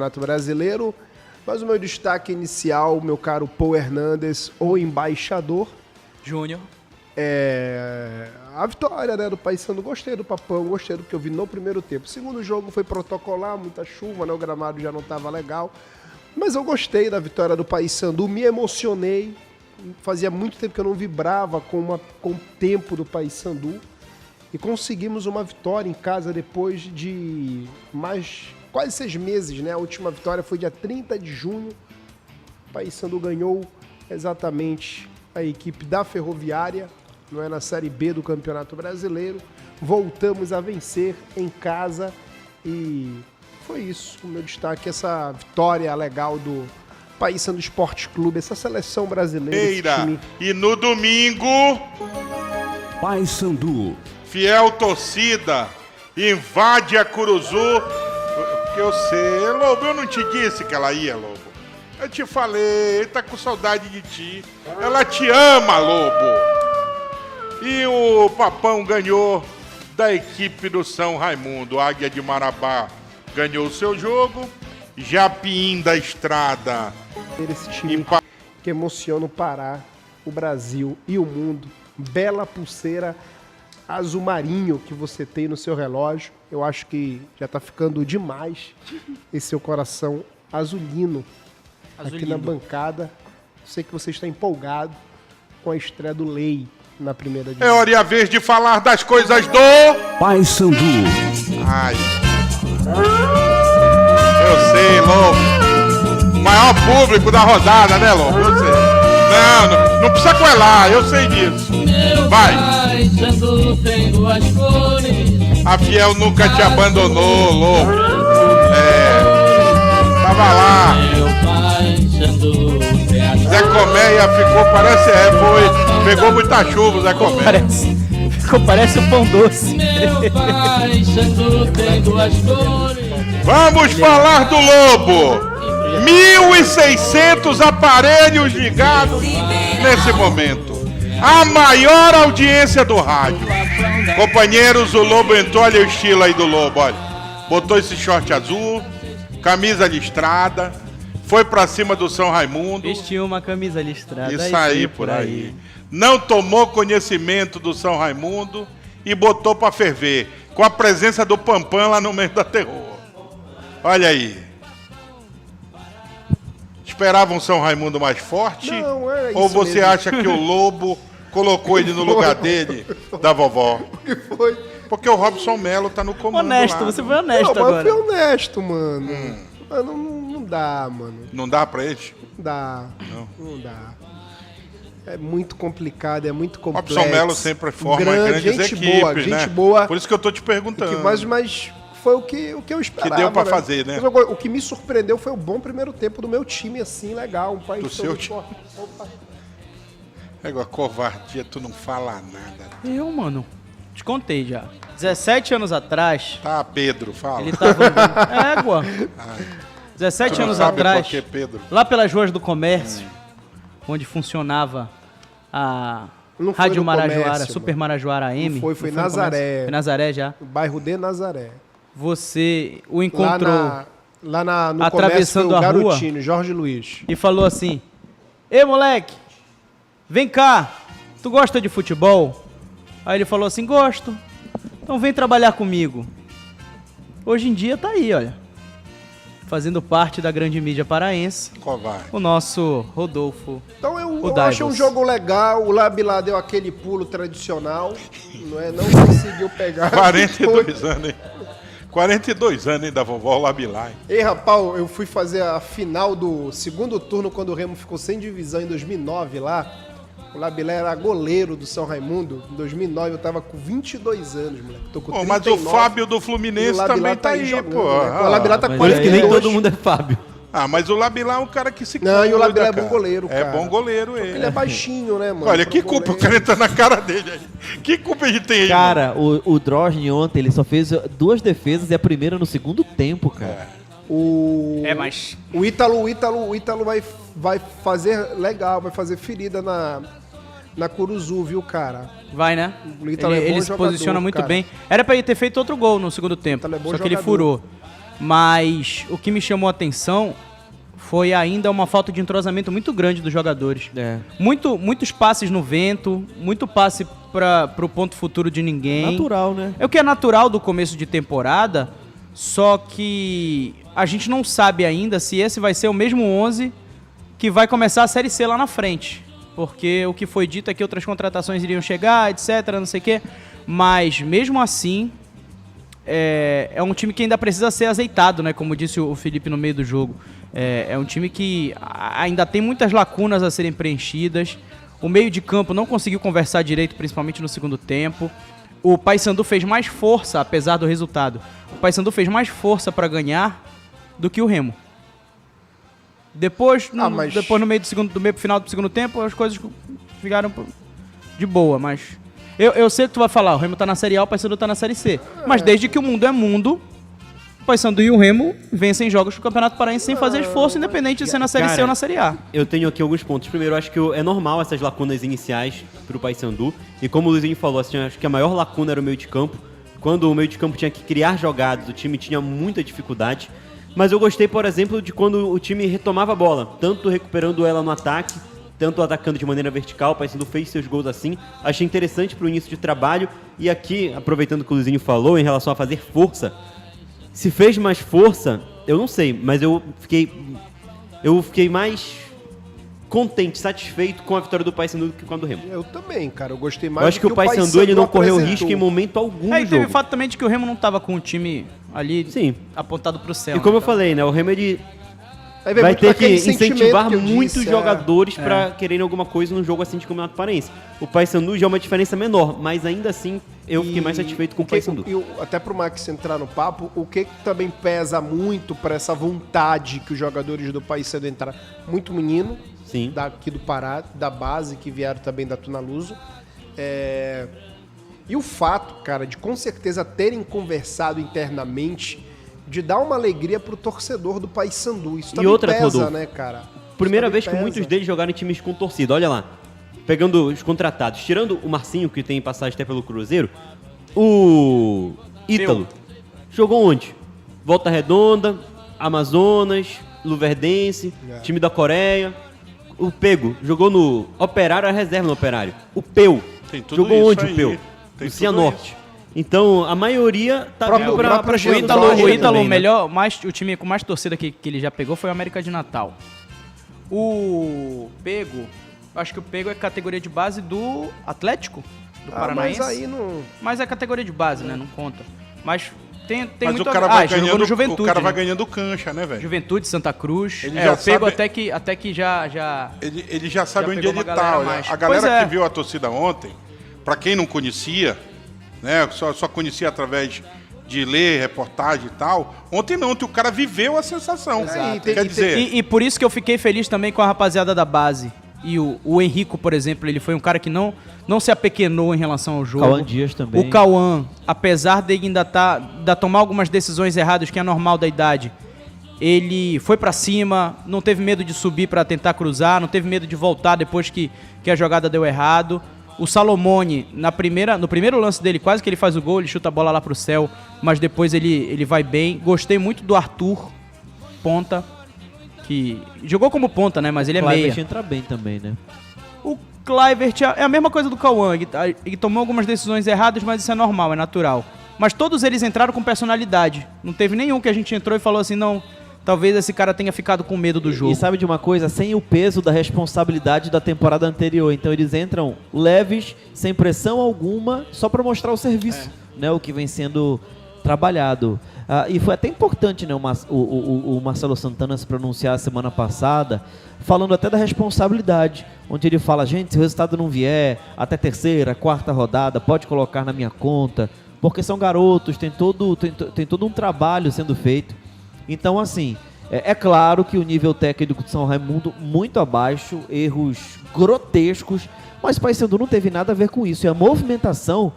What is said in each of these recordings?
Campeonato Brasileiro, mas o meu destaque inicial, meu caro Paul Hernandes, o embaixador. Júnior. A vitória, né, do Paysandu. Gostei do Papão, gostei do que eu vi no primeiro tempo. O segundo jogo foi protocolar, muita chuva, né, o gramado já não estava legal. Mas eu gostei da vitória do Paysandu, me emocionei. Fazia muito tempo que eu não vibrava com o tempo do Paysandu. E conseguimos uma vitória em casa depois de quase 6 meses, né? A última vitória foi dia 30 de junho. O Paysandu ganhou exatamente a equipe da Ferroviária, não é, na Série B do Campeonato Brasileiro. Voltamos a vencer em casa e foi isso. O meu destaque, essa vitória legal do Paysandu Esporte Clube, essa seleção brasileira. Esse time. E no domingo, Paysandu, fiel torcida, invade a Curuzu. Que eu sei, Lobo, eu não te disse que ela ia, Lobo. Eu te falei, ele tá com saudade de ti. Ela te ama, Lobo. E o Papão ganhou da equipe do São Raimundo. Águia de Marabá ganhou o seu jogo. Japim da Estrada. Esse time que emociona o Pará, o Brasil e o mundo. Bela pulseira azul marinho que você tem no seu relógio. Eu acho que já tá ficando demais esse seu coração azulino aqui na bancada. Sei que você está empolgado com a estreia do Lei na primeira divisão. É hora e a vez de falar das coisas do Paysandu. Ai. Eu sei, Lobo. Maior público da rodada, né, Lobo? Eu sei. Não precisa coelar, eu sei disso. Vai. A Fiel nunca te abandonou, Lobo. Tava lá. Zé Colmeia ficou, pegou muita chuva, Zé Colmeia. Parece um pão doce. Vamos falar do Lobo. 1.600 aparelhos ligados nesse momento. A maior audiência do rádio. Companheiros, o Lobo entrou, olha o estilo aí do Lobo, olha. Botou esse short azul, camisa listrada, foi pra cima do São Raimundo. Vestiu uma camisa listrada. Isso aí, por aí. Não tomou conhecimento do São Raimundo e botou pra ferver. Com a presença do Pampam lá no meio da terror. Olha aí. Esperavam um São Raimundo mais forte? Não, é isso. Ou você mesmo. acha que o Lobo colocou ele no lugar dele, da vovó? O que foi? Porque o Robson Melo tá no comando. Honesto, lá, você foi honesto Não, agora. mas eu fui honesto, mano. Mano, não dá, mano. Não dá pra ele? Não dá. Não dá. É muito complicado, é muito complexo. Robson Melo sempre forma grandes gente equipes, boa, né? gente boa. Por isso que eu tô te perguntando. Mas foi o que eu esperava. Que deu pra fazer, né? O que me surpreendeu foi o bom primeiro tempo do meu time, assim, legal. Um país Do seu time. É igual covardia, tu não fala nada. Eu, mano, te contei já. 17 anos atrás, Tá, Pedro, fala. ele tava andando... Égua. 17 Tu não anos sabe atrás, por quê, Pedro? lá pelas ruas do comércio, onde funcionava a Não foi Rádio no Marajoara, comércio, Super mano. Marajoara AM. Não foi no Nazaré. comércio? Foi Nazaré já. O bairro de Nazaré. Você o encontrou No atravessando comércio, a foi o rua. Garotinho, Jorge Luiz. e falou assim: "Ei, moleque, vem cá, tu gosta de futebol?" Aí ele falou assim: "Gosto. Então vem trabalhar comigo." Hoje em dia tá aí, olha, fazendo parte da grande mídia paraense, Covarde. o nosso Rodolfo. Então eu O achei um Daivos. jogo legal, o Labilá deu aquele pulo tradicional, não conseguiu pegar. 42 anos, hein? 42 anos, hein, da vovó Labilá, hein? Ei, rapaz, eu fui fazer a final do segundo turno quando o Remo ficou sem divisão em 2009 lá. O Labilá era goleiro do São Raimundo. Em 2009 eu tava com 22 anos, moleque. Tô com Pô, 39. mas o Fábio do E o Fluminense Labilá também tá aí, jogando, pô. né? O Labilá tá com Por isso que nem 42. todo mundo é Fábio. Ah, mas o Labilá é um cara que se Não, e o Labilá é cara. bom goleiro, cara. É bom goleiro ele. Ele é baixinho, né, mano? Olha, Pra que culpa o goleiro. cara entrar na cara dele aí. Que culpa ele tem aí, Cara, o Drosny ontem, ele só fez 2 defesas e a primeira no segundo tempo, cara. Mas O Ítalo vai fazer legal, vai fazer ferida na Curuzu, viu, cara? vai, né? O Ítalo é bom Ele se jogador, posiciona muito cara. bem. Era pra ele ter feito outro gol no segundo tempo, Ítalo é bom só que ele jogador. furou. Mas o que me chamou a atenção foi ainda uma falta de entrosamento muito grande dos jogadores. Muitos passes no vento, muito passe para o ponto futuro de ninguém. Natural, né? É o que é natural do começo de temporada, só que a gente não sabe ainda se esse vai ser o mesmo 11 que vai começar a Série C lá na frente. Porque o que foi dito é que outras contratações iriam chegar, etc, não sei o quê. Mas, mesmo assim, é um time que ainda precisa ser azeitado, né? Como disse o Felipe no meio do jogo. É um time que ainda tem muitas lacunas a serem preenchidas. O meio de campo não conseguiu conversar direito, principalmente no segundo tempo. O Paysandu fez mais força, apesar do resultado. O Paysandu fez mais força para ganhar do que o Remo. Depois, no meio do final do segundo tempo, as coisas ficaram de boa, mas... Eu sei que tu vai falar, o Remo tá na Série A, o Paysandu tá na Série C. Mas desde que o mundo é mundo, o Paysandu e o Remo vencem jogos do Campeonato Paraense sem fazer esforço, independente de ser na Série C ou na Série A. Eu tenho aqui alguns pontos. Primeiro, eu acho que é normal essas lacunas iniciais pro Paysandu. E como o Luizinho falou, assim, eu acho que a maior lacuna era o meio de campo. Quando o meio de campo tinha que criar jogadas, o time tinha muita dificuldade. Mas eu gostei, por exemplo, de quando o time retomava a bola, tanto recuperando ela no ataque, tanto atacando de maneira vertical. O Paysandu fez seus gols assim. Achei interessante para o início de trabalho. E aqui, aproveitando o que o Luizinho falou em relação a fazer força, se fez mais força, eu não sei, mas eu fiquei mais contente, satisfeito com a vitória do Paysandu do que com a do Remo. Eu também, cara. Eu gostei mais. Eu acho que o Paysandu ele não correu risco em momento algum no Aí teve jogo. o fato também de que o Remo não tava com o time ali apontado pro céu. E como eu então. falei, né, o Remo ele Aí vem vai muito ter que daquele sentimento incentivar que eu muitos disse, jogadores pra quererem alguma coisa num jogo assim de Campeonato Paraense. O Paysandu já é uma diferença menor, mas ainda assim eu fiquei mais satisfeito com o Paysandu. Até pro Max entrar no papo, o que também pesa muito pra essa vontade que os jogadores do Paysandu entraram? Muito menino, Sim. daqui do Pará, da base, que vieram também da Tunaluso. E o fato, cara, de com certeza terem conversado internamente, de dar uma alegria pro torcedor do Paysandu. Isso também outra, pesa, Rodolfo, né, cara? Primeira Isso vez também que pesa. muitos deles jogaram em times com torcida. Olha lá, pegando os contratados, tirando o Marcinho, que tem passagem até pelo Cruzeiro, o Ítalo jogou onde? Volta Redonda, Amazonas, Luverdense, time da Coreia. O Pego jogou no Operário, a reserva no Operário. O Peu Tem tudo jogou isso onde aí. o Peu? Tem No tudo Cianorte. Então, a maioria tá vindo pra O Juiz Ítalo, Barreira também, né? o time com mais torcida que ele já pegou foi o América de Natal. O Pego, acho que o Pego é categoria de base do Atlético, do Paranaense. Mas aí não... Mas é categoria de base, né? Não conta. Mas tem Mas muito... o cara vai jogou ganhando, no Juventude, o cara né? vai ganhando cancha, né, velho? Juventude, Santa Cruz. Ele já o Pego sabe- até que já... Ele já sabe Já onde pegou ele uma tá. galera Olha. mais. A galera Pois é. que viu a torcida ontem, pra quem não conhecia, né, só conhecia através de ler reportagem e tal, ontem o cara viveu a sensação. Exato. Quer dizer, E por isso que eu fiquei feliz também com a rapaziada da base. E o Henrico, por exemplo, ele foi um cara que não se apequenou em relação ao jogo. Cauã Dias também. O Cauã, apesar de ainda tomar algumas decisões erradas, que é normal da idade, ele foi pra cima, não teve medo de subir pra tentar cruzar, não teve medo de voltar depois que a jogada deu errado. O Salomone, no primeiro lance dele, quase que ele faz o gol, ele chuta a bola lá pro céu, mas depois ele vai bem. Gostei muito do Arthur, ponta, que jogou como ponta, né? Mas ele é O meia. Clivert entra bem também, né? O Clivert é a mesma coisa do Cauã, ele tomou algumas decisões erradas, mas isso é normal, é natural. Mas todos eles entraram com personalidade. Não teve nenhum que a gente entrou e falou assim, não, talvez esse cara tenha ficado com medo do jogo. E sabe de uma coisa? Sem o peso da responsabilidade da temporada anterior. Então eles entram leves, sem pressão alguma, só para mostrar o serviço, né? O que vem sendo trabalhado. E foi até importante, né, o Marcelo Santana se pronunciar a semana passada, falando até da responsabilidade, onde ele fala, gente, se o resultado não vier até terceira, quarta rodada, pode colocar na minha conta, porque são garotos, tem todo um trabalho sendo feito. Então, assim, é claro que o nível técnico de São Raimundo muito abaixo, erros grotescos, mas o Paysandu não teve nada a ver com isso. E a movimentação,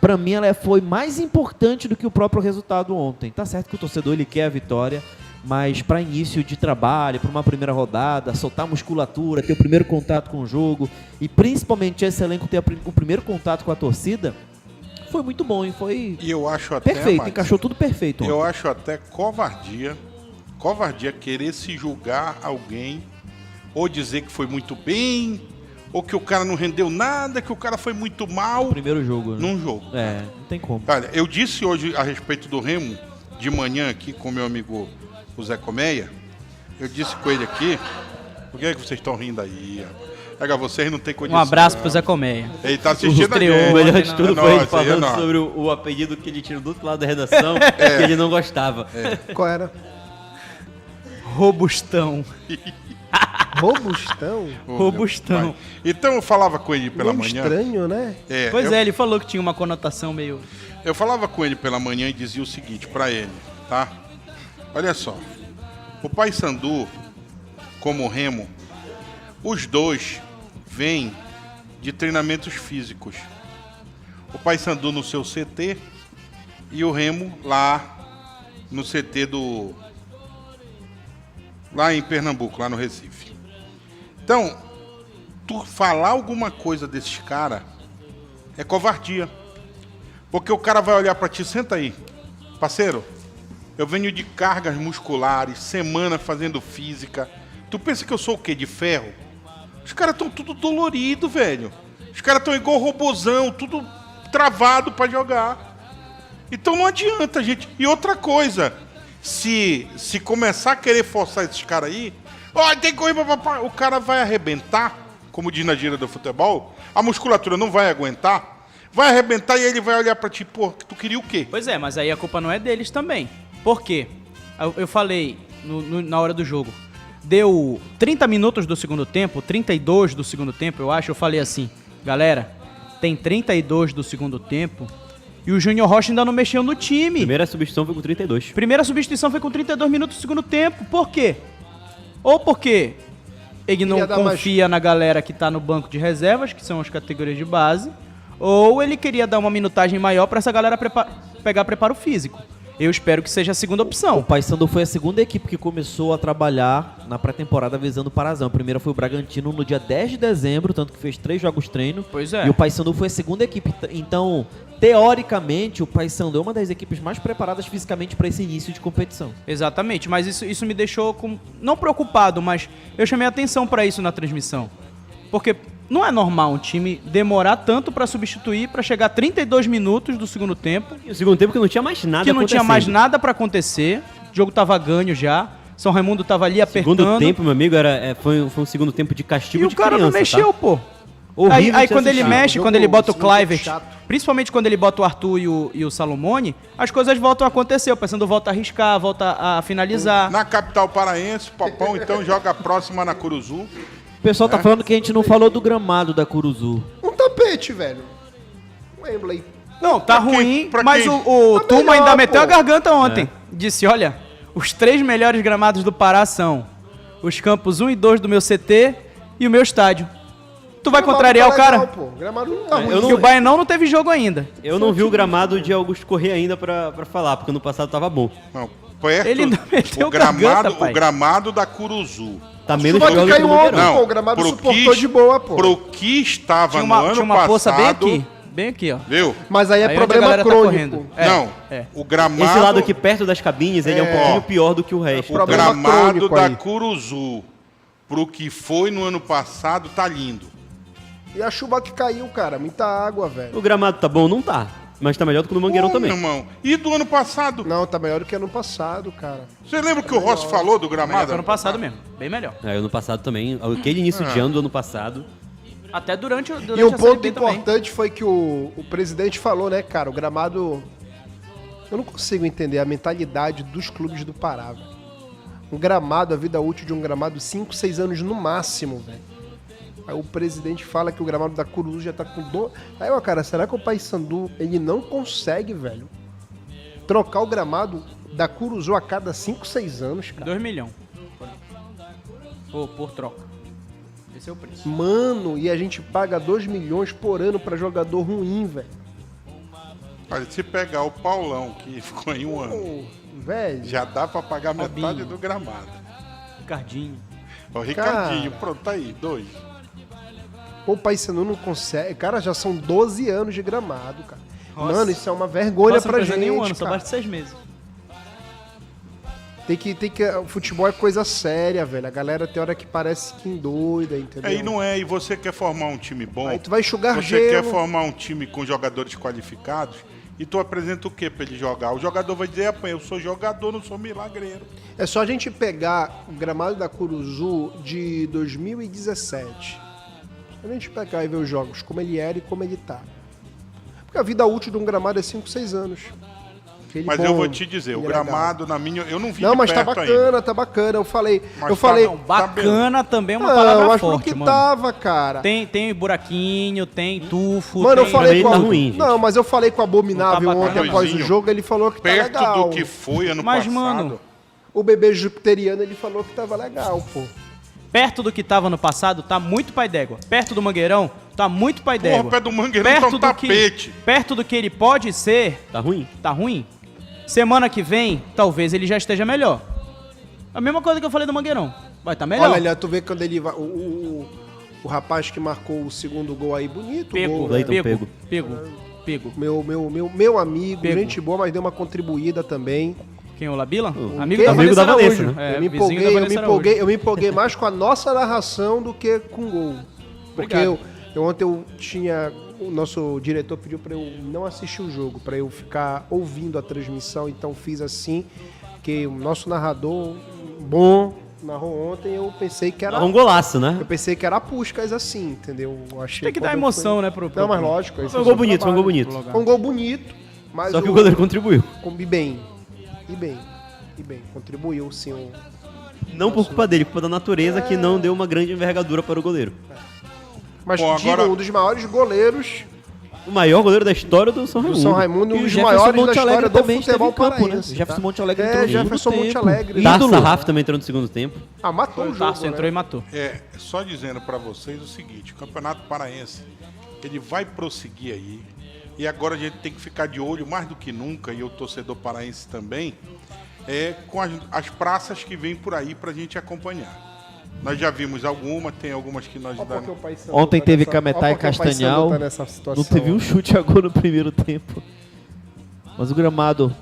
para mim, ela foi mais importante do que o próprio resultado ontem. Tá certo que o torcedor ele quer a vitória, mas para início de trabalho, para uma primeira rodada, soltar a musculatura, ter o primeiro contato com o jogo e principalmente esse elenco ter o primeiro contato com a torcida, foi muito bom e foi E eu acho até, perfeito, Max, encaixou tudo perfeito. eu ontem. acho até covardia querer se julgar alguém ou dizer que foi muito bem, ou que o cara não rendeu nada, que o cara foi muito mal Primeiro jogo, né? num jogo. É, não tem como. Olha, eu disse hoje a respeito do Remo, de manhã aqui com meu amigo o Zé Comeia, eu disse com ele aqui, por que é que vocês estão rindo aí? Rapaz? Pega, vocês não tem Um condição. abraço pro Zé Colmeia. Ele tá assistindo a Estreou. gente. O melhor de tudo É foi ele nóis, aí é falando nóis. sobre o apelido que ele tirou do outro lado da redação, que ele não gostava. Qual era? Robustão. Robustão? Ô, Robustão. meu pai. Então eu falava com ele pela Nome manhã. estranho, né? Pois é, ele falou que tinha uma conotação meio... Eu falava com ele pela manhã e dizia o seguinte pra ele, tá? Olha só, o Paysandu, como o Remo, os dois vêm de treinamentos físicos. O Paysandu no seu CT e o Remo lá no CT do... lá em Pernambuco, lá no Recife. Então, tu falar alguma coisa desses caras é covardia. Porque o cara vai olhar pra ti, senta aí, parceiro, eu venho de cargas musculares, semana fazendo física. Tu pensa que eu sou o quê? De ferro? Os caras estão tudo dolorido, velho. Os caras estão igual robozão, tudo travado pra jogar. Então não adianta, gente. E outra coisa, se começar a querer forçar esses caras aí, ó, tem que correr, papapá, o cara vai arrebentar, como diz na gíria do futebol, a musculatura não vai aguentar, vai arrebentar e ele vai olhar pra ti, pô, tu queria o quê? Pois é, mas aí a culpa não é deles também. Por quê? Eu falei na hora do jogo. Deu 30 minutos do segundo tempo, 32 do segundo tempo, eu acho. Eu falei assim, galera, tem 32 do segundo tempo e o Júnior Rocha ainda não mexeu no time. Primeira substituição foi com 32. Primeira substituição foi com 32 minutos do segundo tempo. Por quê? Ou porque ele não Queria dar confia na galera que tá no banco de reservas, que são as categorias de base, ou ele queria dar uma minutagem maior pra essa galera pegar preparo físico. Eu espero que seja a segunda O opção. Paysandu foi a segunda equipe que começou a trabalhar na pré-temporada visando o Parazão. A primeira foi o Bragantino no dia 10 de dezembro, tanto que fez 3 jogos treino. Pois é. E o Paysandu foi a segunda equipe. Então, teoricamente, o Paysandu é uma das equipes mais preparadas fisicamente para esse início de competição. Exatamente, mas isso me deixou não preocupado, mas eu chamei atenção pra isso na transmissão. Porque não é normal um time demorar tanto pra substituir, pra chegar a 32 minutos do segundo tempo, E o segundo tempo que não tinha mais nada que não tinha mais acontecendo. nada pra acontecer, o jogo tava ganho já, São Raimundo tava ali apertando. Segundo tempo, meu amigo, foi um segundo tempo de castigo E de o cara não criança, mexeu, tá? pô. Horrível Aí de quando ele assistir. mexe, Jogo- quando ele bota o isso é muito Clivert, chato. principalmente quando ele bota o Arthur e o Salomone, as coisas voltam a acontecer. O Paysandu volta a arriscar, volta a finalizar. Na capital paraense, o Popão então joga a próxima na Curuzu. O pessoal tá falando que a gente não falou do gramado da Curuzu. Um tapete, velho. Wembley. Não, tá Pra quem- ruim, pra mas quem? o Tá Tuma melhor, ainda meteu pô. a garganta ontem. Disse, olha, os 3 melhores gramados do Pará são os campos 1 e 2 do meu CT e o meu estádio. Tu vai Gramado contrariar tá o cara? legal, pô. Gramado não tá ruim. eu E o Baianão não teve jogo ainda. Eu não vi o gramado de Augusto Corrêa ainda pra falar, porque no passado tava bom. Não, perto, Ele ainda meteu o gramado, garganta, pai. o gramado da Curuzu. Tá menos Chuva pior que do que caiu no ontem, Mangueirão. pô. O gramado pro suportou de boa, pô. Pro que estava Tinha no ano uma passado... poça bem aqui, ó. Viu? Mas aí é Aí onde a problema galera tá crônico. correndo. É, Não, é. o gramado... Esse lado aqui perto das cabines, ele é um pouquinho Ó. pior do que o resto. O problema gramado crônico da aí. Curuzu, pro que foi no ano passado, tá lindo. E a chuva que caiu, cara. Muita água, velho. O gramado tá bom? Não tá. Mas tá melhor do que no Mangueirão Ô, também. meu irmão. E do ano passado? Não, tá melhor do que ano passado, cara. Você lembra que o Rossi falou do Melhor gramado? que ano passado mesmo. Bem melhor. Ano passado também, aquele início de ano do ano passado. Até durante E um a Série ponto B também. importante foi que o presidente falou, né, cara? O gramado... Eu não consigo entender a mentalidade dos clubes do Pará, velho. Um gramado, a vida útil de um gramado, 5, 6 anos no máximo, velho. Aí o presidente fala que o gramado da Curuzu já tá com dor. Aí, ó, cara, será que o Paysandu, ele não consegue, velho, trocar o gramado da Curuzu a cada 5, 6 anos, cara? 2 milhões. Por troca. Esse é o preço. Mano, e a gente paga 2 milhões por ano pra jogador ruim, velho. Olha, se pegar o Paulão, que ficou em um ano, Pô, velho. já dá pra pagar metade Robinho. do gramado. Ricardinho. O Ricardinho, Cara. pronto, tá aí, 2. Pô, o Paysandu não consegue. Cara, já são 12 anos de gramado, cara. Mano, isso é uma vergonha Nossa, não pra precisa gente, nem um ano, só cara. basta 6 meses. O futebol é coisa séria, velho. A galera tem hora que parece que endoida, entendeu? Aí não é, e você quer formar um time bom? Aí tu vai enxugar Você gelo. quer formar um time com jogadores qualificados e tu apresenta o que pra ele jogar? O jogador vai dizer, eu sou jogador, não sou milagreiro. É só a gente pegar o gramado da Curuzu de 2017. A gente pegar e ver os jogos, como ele era e como ele tá. Porque a vida útil de um gramado é 5, 6 anos. Aquele Mas bom, eu vou te dizer, o ele é legal. gramado, na minha... Eu não vi Não, de mas tá perto bacana, ainda. tá bacana. Eu falei. Mas eu tá falei. bom. Bacana também é uma Não, palavra mas forte, porque mano. tava, cara. Tem buraquinho, tem tufo, Mano, eu tem... falei com Tá a... ruim, gente. Não, mas eu falei com o Abominável Não tá ontem bacana, após o Luizinho. jogo, ele falou que Perto tá legal. do que foi ano Mas, passado. mano, O bebê jupiteriano, ele falou que tava legal, pô. perto do que tava no passado, tá muito pai d'égua. Perto do Mangueirão, tá muito pai Porra, d'égua. pé do Mangueirão tá um do tapete. perto do que ele pode ser, Tá ruim? tá ruim. Semana que vem, talvez ele já esteja melhor. A mesma coisa que eu falei do Mangueirão. Vai tá melhor. Olha ali, ó, tu vê quando ele vai... O rapaz que marcou o segundo gol aí, bonito Pego, gol. Leiton Né? pego. Meu amigo, Pego. gente boa, mas deu uma contribuída também. Quem, o Labila? quê? Amigo da Amigo Vanessa da Vanessa, Araújo. né? É, eu me vizinho da Vanessa Araújo. eu me empolguei mais com a nossa narração do que com o gol. Porque Obrigado. ontem eu tinha... O nosso diretor pediu para eu não assistir o jogo, para eu ficar ouvindo a transmissão, então fiz assim, que o nosso narrador bom narrou ontem, eu pensei que era... Um golaço, né? Eu pensei que era Puskás assim, entendeu? Eu achei Tem que dar quando emoção, foi- né, pro... Não, mas lógico. esse Foi um é o gol seu bonito, foi um gol trabalho. bonito. Foi um gol bonito, mas Só que o goleiro contribuiu. E bem, contribuiu sim. Não por culpa dele, culpa da natureza que não deu uma grande envergadura para o goleiro. Mas Bom, diga, agora- um dos maiores goleiros O maior goleiro da história do São do Raimundo. São Raimundo e um E o dos Jefferson maiores da Monte história Alegre do também futebol esteve em campo, né? paraense. Jefferson tá? Monte Alegre entrou no Jefferson segundo Monte tempo. Alegre. Tarso Ídolo. Sarraf também entrou no segundo tempo. Ah, matou O o jogo, Tarso né? entrou e matou. Só dizendo pra vocês o seguinte, o Campeonato Paraense, ele vai prosseguir aí, e agora a gente tem que ficar de olho mais do que nunca, e o torcedor paraense também, com as praças que vêm por aí pra gente acompanhar. Nós já vimos tem algumas que nós... Ó porque o Paysandu Ontem tá teve nessa- Cametá ó e porque o Paysandu Castanhal. tá nessa situação. Não teve um chute a gol no primeiro tempo. Mas o gramado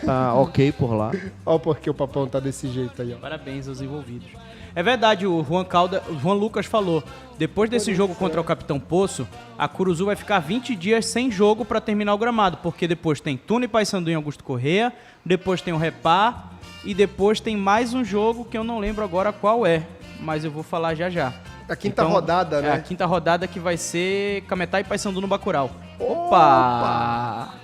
tá ok por lá. Ó porque o Papão tá desse jeito aí, ó. Parabéns aos envolvidos. É verdade, o Juan Lucas falou, depois desse jogo contra o Capitão Poço, a Curuzu vai ficar 20 dias sem jogo pra terminar o gramado, porque depois tem Tuna e Paysandu em Augusto Corrêa, depois tem o Repá, e depois tem mais um jogo que eu não lembro agora qual é, mas eu vou falar já já. A quinta rodada, né? É a quinta rodada que vai ser Cametá e Paysandu no Bacurau. Opa!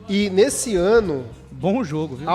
E nesse ano, Bom jogo, viu?